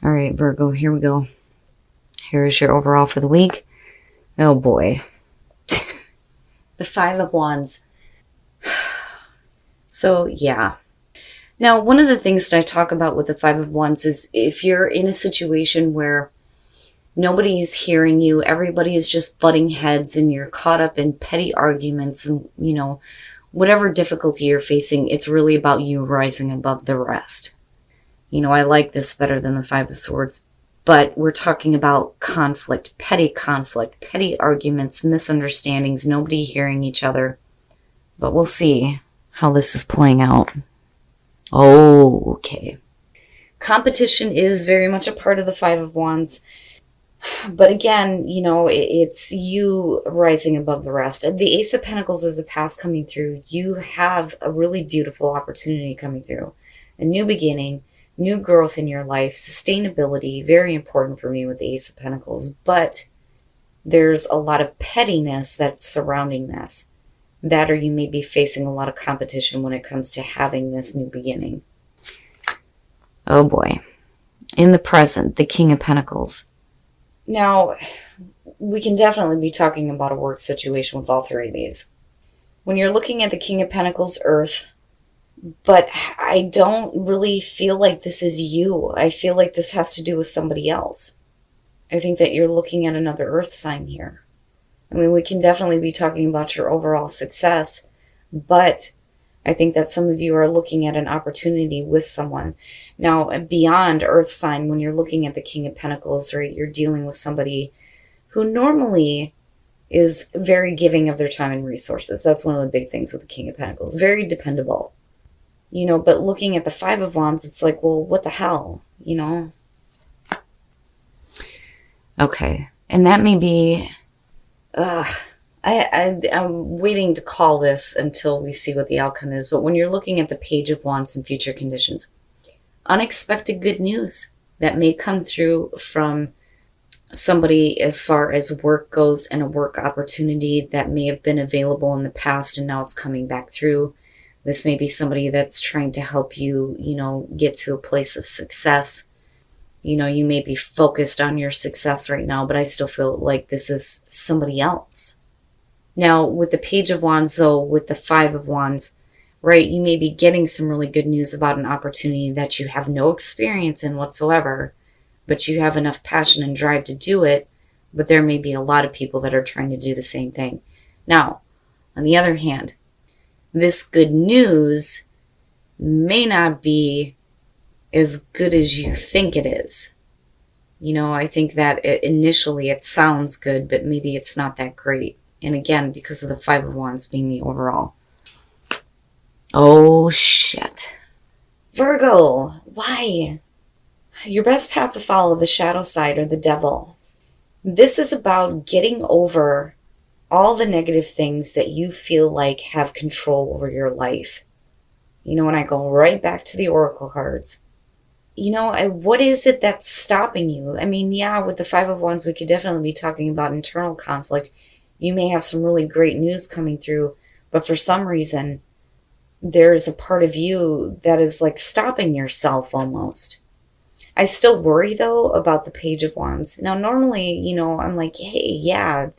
All right, Virgo, here we go. Here's your overall for the week. Oh boy. The Five of Wands. So, yeah. Now, one of the things that I talk about with the Five of Wands is if you're in a situation where nobody is hearing you, everybody is just butting heads, and you're caught up in petty arguments and, whatever difficulty you're facing, it's really about you rising above the rest. I like this better than the Five of Swords, but we're talking about conflict, petty arguments, misunderstandings, nobody hearing each other. But we'll see how this is playing out. Oh, okay. Competition is very much a part of the Five of Wands. But again, it's you rising above the rest. The Ace of Pentacles is the past coming through. You have a really beautiful opportunity coming through. A new beginning, new growth in your life, sustainability, very important for me with the Ace of Pentacles. But there's a lot of pettiness that's surrounding this. That or you may be facing a lot of competition when it comes to having this new beginning. Oh boy. In the present, the King of Pentacles. Now, we can definitely be talking about a work situation with all three of these. When you're looking at the King of Pentacles, Earth, but I don't really feel like this is you. I feel like this has to do with somebody else. I think that you're looking at another Earth sign here. I mean, we can definitely be talking about your overall success, but I think that some of you are looking at an opportunity with someone. Now, beyond Earth sign, when you're looking at the King of Pentacles, right, you're dealing with somebody who normally is very giving of their time and resources. That's one of the big things with the King of Pentacles. Very dependable. But looking at the Five of Wands, it's like, well, what the hell, Okay. And that may be... I'm waiting to call this until we see what the outcome is. But when you're looking at the Page of Wands and future conditions, unexpected good news that may come through from somebody as far as work goes, and a work opportunity that may have been available in the past and now it's coming back through. This may be somebody that's trying to help you, get to a place of success. You may be focused on your success right now, but I still feel like this is somebody else. Now, with the Page of Wands, though, with the Five of Wands, right, you may be getting some really good news about an opportunity that you have no experience in whatsoever, but you have enough passion and drive to do it, but there may be a lot of people that are trying to do the same thing. Now, on the other hand, this good news may not be as good as you think it is. I think that initially it sounds good, but maybe it's not that great. And again, because of the Five of Wands being the overall. Oh, shit. Virgo, why? Your best path to follow, the shadow side or the devil. This is about getting over all the negative things that you feel like have control over your life. And I go right back to the Oracle cards. What is it that's stopping you? I mean, yeah, with the Five of Wands, we could definitely be talking about internal conflict. You may have some really great news coming through, but for some reason, there's a part of you that is like stopping yourself almost. I still worry, though, about the Page of Wands. Now, normally, I'm like, hey, yeah,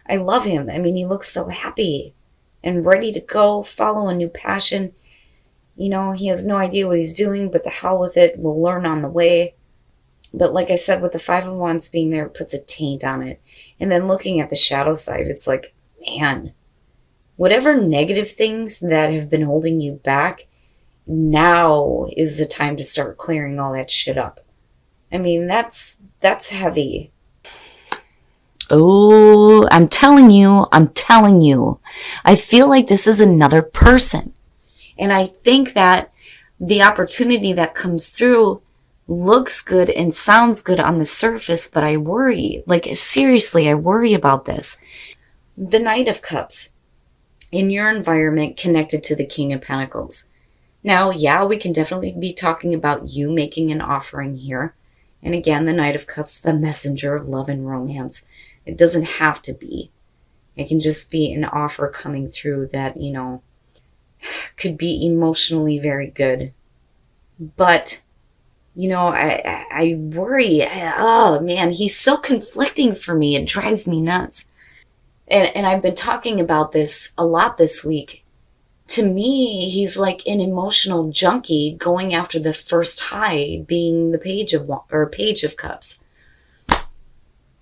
I love him. I mean, he looks so happy and ready to go follow a new passion. He has no idea what he's doing, but the hell with it. We'll learn on the way. But like I said, with the Five of Wands being there, it puts a taint on it. And then looking at the shadow side, it's like, man, whatever negative things that have been holding you back, now is the time to start clearing all that shit up. I mean, that's heavy. Oh, I'm telling you. I feel like this is another person. And I think that the opportunity that comes through looks good and sounds good on the surface, but I worry. Like, seriously, I worry about this. The Knight of Cups in your environment connected to the King of Pentacles. Now, yeah, we can definitely be talking about you making an offering here. And again, the Knight of Cups, the messenger of love and romance. It doesn't have to be. It can just be an offer coming through that, could be emotionally very good. But I worry. Oh man, he's so conflicting for me. It drives me nuts. And I've been talking about this a lot this week. To me, he's like an emotional junkie going after the first high, being the page of cups,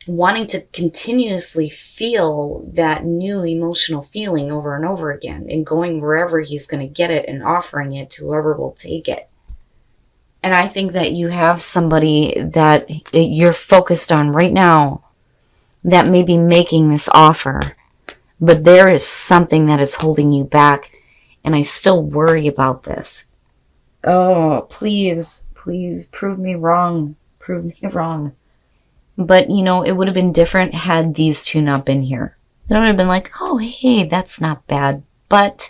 wanting to continuously feel that new emotional feeling over and over again, and going wherever he's going to get it and offering it to whoever will take it. And I think that you have somebody that you're focused on right now that may be making this offer, but there is something that is holding you back, and I still worry about this. Oh, please, please prove me wrong. Prove me wrong. But, it would have been different had these two not been here. Then I would have been like, oh, hey, that's not bad. But,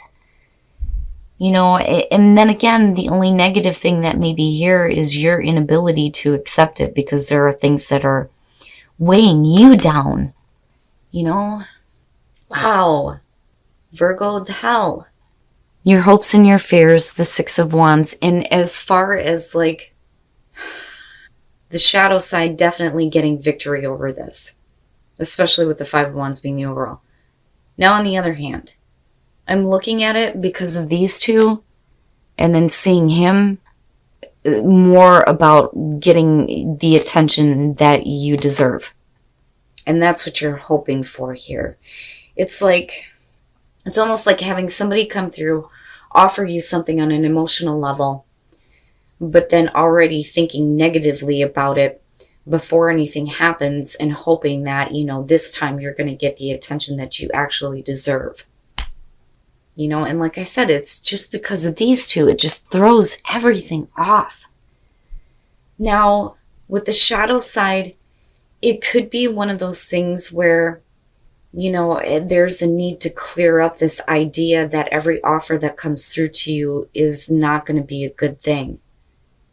and then again, the only negative thing that may be here is your inability to accept it, because there are things that are weighing you down. Wow. Virgo, the hell. Your hopes and your fears, the Six of Wands. And as far as like the shadow side, definitely getting victory over this, especially with the Five of Wands being the overall. Now, on the other hand, I'm looking at it because of these two, and then seeing him more about getting the attention that you deserve. And that's what you're hoping for here. It's almost like having somebody come through, offer you something on an emotional level, but then already thinking negatively about it before anything happens, and hoping that, this time you're going to get the attention that you actually deserve. And like I said, it's just because of these two, it just throws everything off. Now, with the shadow side, it could be one of those things where, there's a need to clear up this idea that every offer that comes through to you is not going to be a good thing.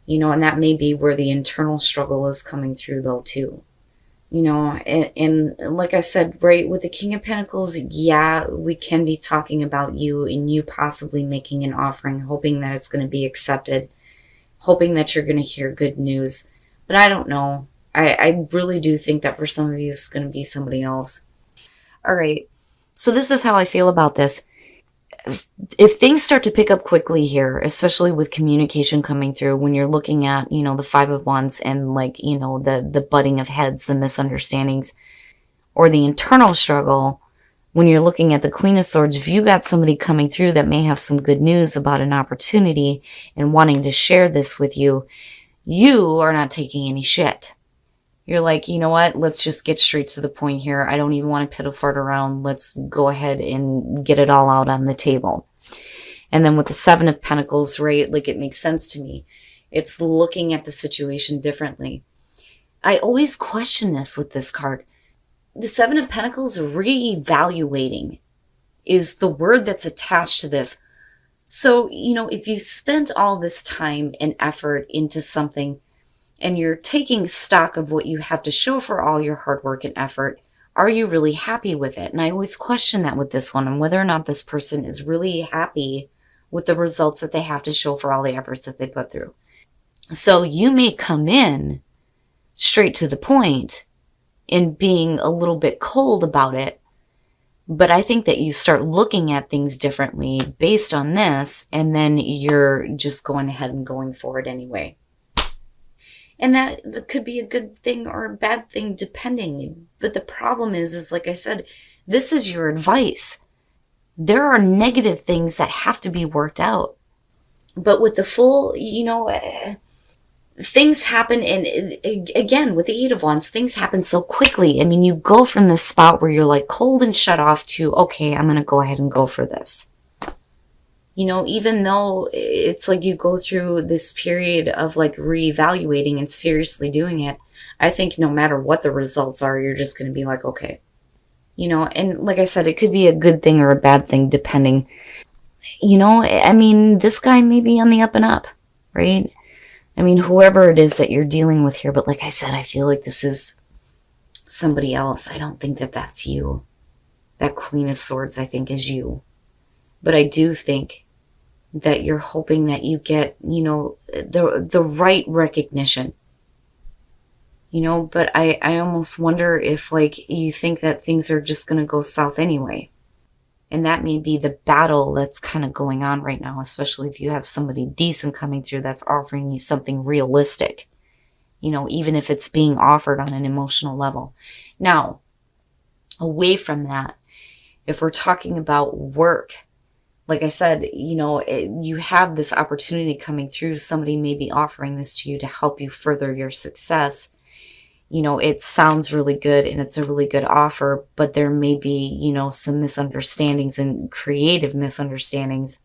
And that may be where the internal struggle is coming through though too. And like I said, right, with the King of Pentacles, yeah, we can be talking about you and you possibly making an offering, hoping that it's going to be accepted, hoping that you're going to hear good news. But I don't know. I really do think that for some of you, it's going to be somebody else. All right. So this is how I feel about this. If things start to pick up quickly here, especially with communication coming through, when you're looking at, the Five of Wands and like, the butting of heads, the misunderstandings, or the internal struggle, when you're looking at the Queen of Swords, if you got somebody coming through that may have some good news about an opportunity and wanting to share this with you, you are not taking any shit. You're like, you know what? Let's just get straight to the point here. I don't even want to piddle fart around. Let's go ahead and get it all out on the table. And then with the Seven of Pentacles, right? Like, it makes sense to me. It's looking at the situation differently. I always question this with this card. The Seven of Pentacles, reevaluating, is the word that's attached to this. So, if you spent all this time and effort into something, and you're taking stock of what you have to show for all your hard work and effort, are you really happy with it? And I always question that with this one, and whether or not this person is really happy with the results that they have to show for all the efforts that they put through. So you may come in straight to the point and being a little bit cold about it, but I think that you start looking at things differently based on this, and then you're just going ahead and going for it anyway. And that could be a good thing or a bad thing, depending. But the problem is like I said, this is your advice. There are negative things that have to be worked out. But with the full, things happen. And again, with the Eight of Wands, things happen so quickly. I mean, you go from this spot where you're like cold and shut off to, okay, I'm going to go ahead and go for this. Even though it's like you go through this period of like reevaluating and seriously doing it, I think no matter what the results are, you're just going to be like, okay. And like I said, it could be a good thing or a bad thing, depending. I mean, this guy may be on the up and up, right? I mean, whoever it is that you're dealing with here. But like I said, I feel like this is somebody else. I don't think that that's you. That Queen of Swords, I think, is you. But I do think that you're hoping that you get, the right recognition. But I almost wonder if, like, you think that things are just going to go south anyway. And that may be the battle that's kind of going on right now, especially if you have somebody decent coming through that's offering you something realistic, even if it's being offered on an emotional level. Now, away from that, if we're talking about work, like I said, you have this opportunity coming through. Somebody may be offering this to you to help you further your success. It sounds really good and it's a really good offer, but there may be, some misunderstandings and creative misunderstandings.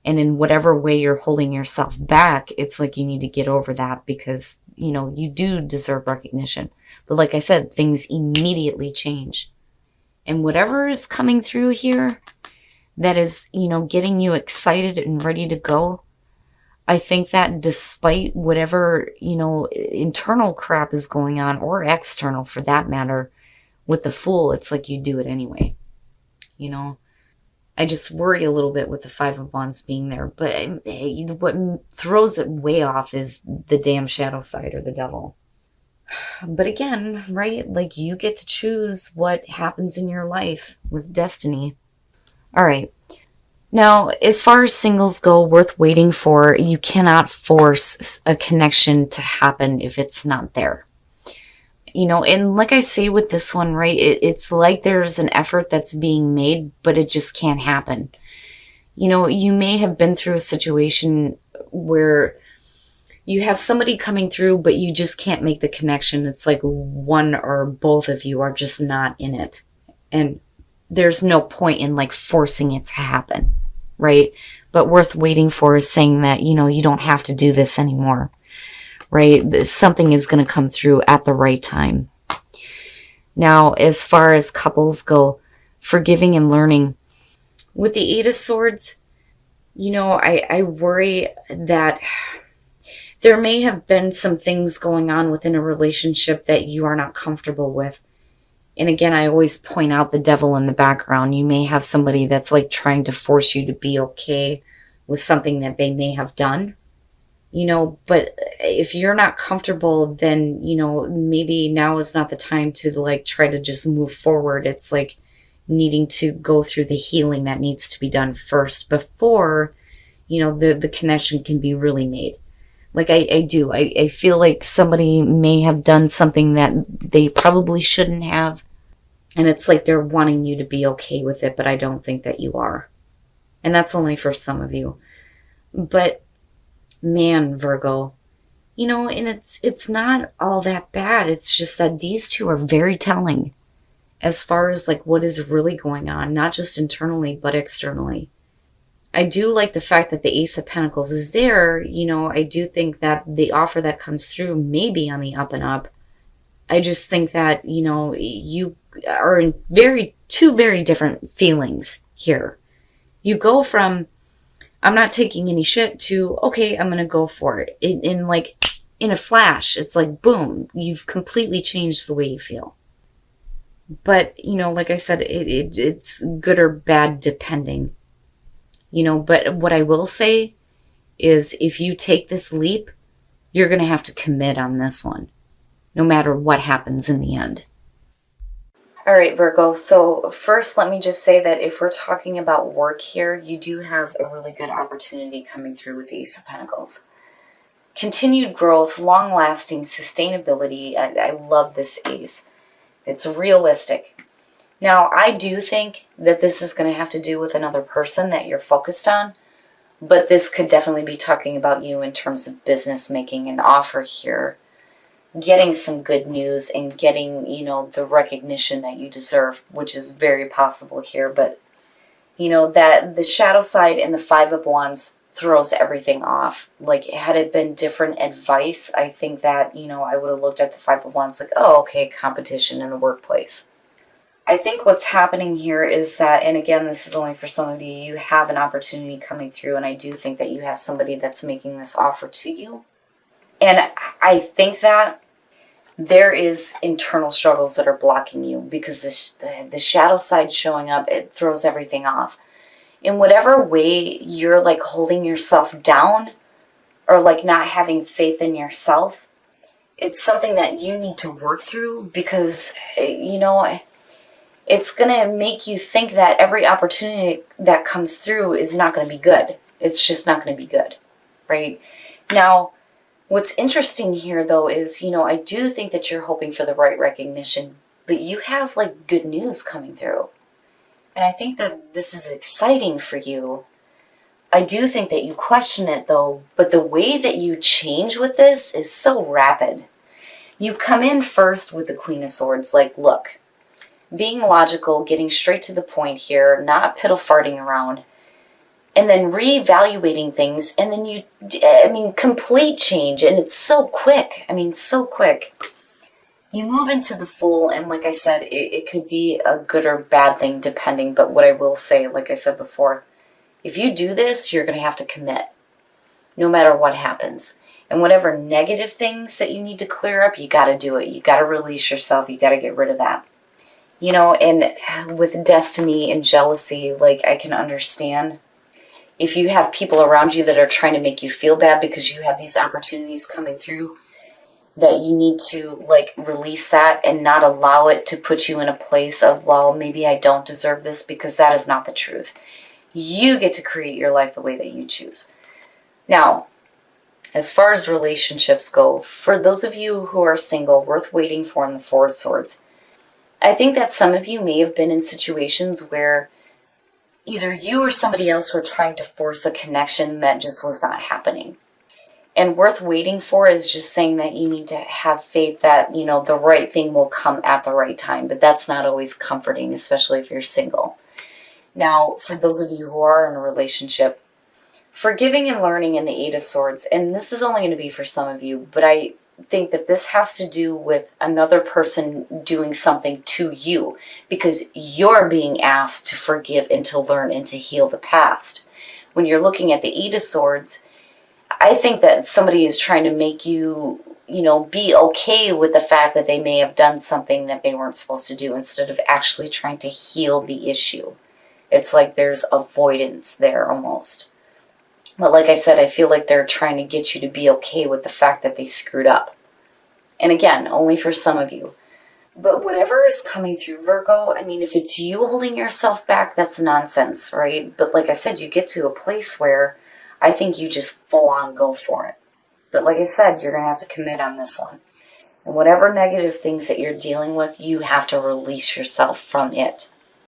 And in whatever way you're holding yourself back, it's like you need to get over that because, you do deserve recognition. But like I said, things immediately change. And whatever is coming through here that is, getting you excited and ready to go, I think that despite whatever, internal crap is going on, or external for that matter, with the Fool, it's like you do it anyway. I just worry a little bit with the Five of Wands being there. But what throws it way off is the damn shadow side, or the devil. But again, right, like, you get to choose what happens in your life with destiny. All right. Now, as far as singles go, worth waiting for, you cannot force a connection to happen if it's not there. And like I say with this one, right, it's like there's an effort that's being made, but it just can't happen. You may have been through a situation where you have somebody coming through, but you just can't make the connection. It's like one or both of you are just not in it. And there's no point in, like, forcing it to happen, right? But worth waiting for is saying that, you don't have to do this anymore, right? Something is going to come through at the right time. Now, as far as couples go, forgiving and learning. With the Eight of Swords, I worry that there may have been some things going on within a relationship that you are not comfortable with. And again, I always point out the devil in the background. You may have somebody that's, like, trying to force you to be okay with something that they may have done, but if you're not comfortable, then, maybe now is not the time to, like, try to just move forward. It's like needing to go through the healing that needs to be done first before, the connection can be really made. Like, I feel like somebody may have done something that they probably shouldn't have. And it's like they're wanting you to be okay with it, but I don't think that you are. And that's only for some of you. But man, Virgo, and it's not all that bad. It's just that these two are very telling as far as, like, what is really going on, not just internally, but externally. I do like the fact that the Ace of Pentacles is there. I do think that the offer that comes through may be on the up and up. I just think that, you are in two very different feelings here. You go from, I'm not taking any shit, to, okay, I'm going to go for it. In a flash, it's like, boom, you've completely changed the way you feel. But, like I said, it's good or bad depending. But what I will say is, if you take this leap, you're going to have to commit on this one, no matter what happens in the end. All right, Virgo. So first, let me just say that if we're talking about work here, you do have a really good opportunity coming through with the Ace of Pentacles. Continued growth, long-lasting sustainability. I love this ace. It's realistic. Now, I do think that this is going to have to do with another person that you're focused on, but this could definitely be talking about you in terms of business, making an offer here, getting some good news, and getting, the recognition that you deserve, which is very possible here. But, that the shadow side and the Five of Wands throws everything off. Like, had it been different advice, I think that, I would have looked at the Five of Wands like, oh, okay, competition in the workplace. I think what's happening here is that, and again, this is only for some of you, you have an opportunity coming through, and I do think that you have somebody that's making this offer to you. And I think that there is internal struggles that are blocking you, because the shadow side showing up, it throws everything off. in whatever way you're like holding yourself down or like not having faith in yourself, it's something that you need to work through because, you know, it's going to make you think that every opportunity that comes through is not going to be good. It's just not going to be good, right? Now, what's interesting here, though, is, you know, I do think that you're hoping for the right recognition, but you have, like, good news coming through. And I think that this is exciting for you. I do think that you question it, though, but the way that you change with this is so rapid. You come in first with the Queen of Swords, like, look, being logical, getting straight to the point here, not piddle-farting around, and then reevaluating things, and then you, I mean, complete change, and it's so quick. I mean, so quick. You move into the Fool, and like I said, it could be a good or bad thing, depending, but what I will say, like I said before, if you do this, you're going to have to commit, no matter what happens. And whatever negative things that you need to clear up, you got to do it. You got to release yourself. You got to get rid of that. You know, and with destiny and jealousy, like, I can understand if you have people around you that are trying to make you feel bad because you have these opportunities coming through, that you need to, like, release that and not allow it to put you in a place of, well, maybe I don't deserve this, because that is not the truth. You get to create your life the way that you choose. Now, as far as relationships go, for those of you who are single, worth waiting for in the Four of Swords, I think that some of you may have been in situations where either you or somebody else were trying to force a connection that just was not happening. And worth waiting for is just saying that you need to have faith that, you know, the right thing will come at the right time. But that's not always comforting, especially if you're single. Now, for those of you who are in a relationship, forgiving and learning in the Eight of Swords, and this is only going to be for some of you, but I think that this has to do with another person doing something to you, because you're being asked to forgive and to learn and to heal the past. When you're looking at the Eight of Swords, I think that somebody is trying to make you, you know, be okay with the fact that they may have done something that they weren't supposed to do, instead of actually trying to heal the issue. It's like there's avoidance there almost. But like I said, I feel like they're trying to get you to be okay with the fact that they screwed up. And again, only for some of you. But whatever is coming through, Virgo, I mean, if it's you holding yourself back, that's nonsense, right? But like I said, you get to a place where I think you just full on go for it. But like I said, you're going to have to commit on this one. And whatever negative things that you're dealing with, you have to release yourself from it.